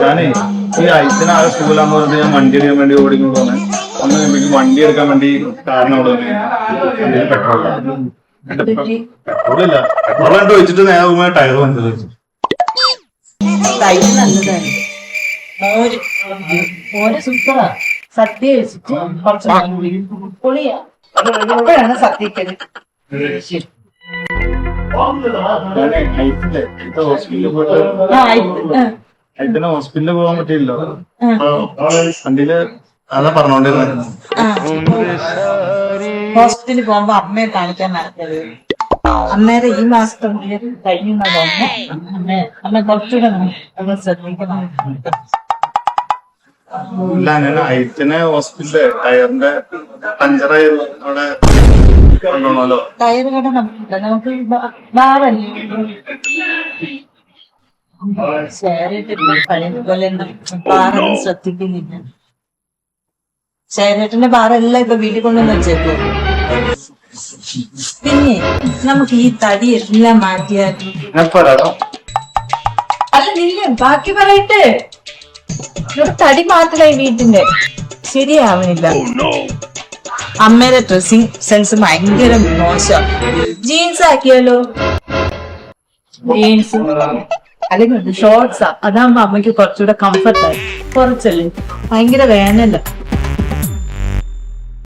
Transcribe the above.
ഞാനേ ഈ ഐസിനാകെ സ്കൂലാന്ന് പറഞ്ഞിട്ട് ഞാൻ വണ്ടി എടുക്കാൻ വേണ്ടി ഓടിക്കുന്നു പോന്നെ. അന്ന് എനിക്ക് വണ്ടി എടുക്കാൻ വേണ്ടി കാരണം അവിടെ പെട്രോളില്ല. പെട്രോൾ കണ്ട് വെച്ചിട്ട് നേരെ ടയർ വന്നത്. മോര് സൂപ്പറാ. സദ്യ കഴിച്ചിട്ട് കുറച്ച് പൊളിയാ. അപ്പോഴാണ് സദ്യക്കത്. ഹോസ്പിറ്റലിൽ പോകാൻ പറ്റില്ലല്ലോ. വണ്ടിയില് അതാ പറഞ്ഞോണ്ടിരുന്നത്. ഹോസ്പിറ്റലിൽ പോകുമ്പോ അമ്മയെ കാണിക്കാൻ നടക്കരുത്. അന്നേരം ഈ മാസത്തെ കഴിഞ്ഞ അമ്മ കുറച്ചുകൂടെ നമ്മൾ ശ്രദ്ധിക്കണം. ഇല്ല, അങ്ങനെ ഐറ്റിനെ ഹോസ്പിറ്റലില് ടയറിന്റെ പഞ്ചറായി അവിടെ കൊണ്ടുപോകണല്ലോ. ടയർ കട നമുക്ക് ബാറല്ലേ പഴയതുപോലെ ബാറൊന്നും ശ്രദ്ധിക്കുന്നില്ല. ശേരേട്ടന്റെ ബാറെല്ലാം ഇപ്പൊ വീട്ടിൽ കൊണ്ടുവന്ന് വെച്ചേക്കോ. പിന്നെ നമുക്ക് ഈ തടി എല്ലാം മാറ്റിയാൽ അല്ല നില്ല ബാക്കി പറയട്ടെ. തടി മാത്രമായി വീട്ടിന്റെ ശരിയാവുന്നില്ല. അമ്മയുടെ ഡ്രസ്സിങ് സെൻസ് ഭയങ്കര മോശം. ജീൻസ് ആക്കിയാലോ? ജീൻസ് അല്ലെങ്കിൽ ഷോർട്സാ. അതാകുമ്പോ അമ്മയ്ക്ക് കുറച്ചുകൂടെ കംഫർട്ടായി. കുറച്ചല്ലേ, ഭയങ്കര വേനല്ല.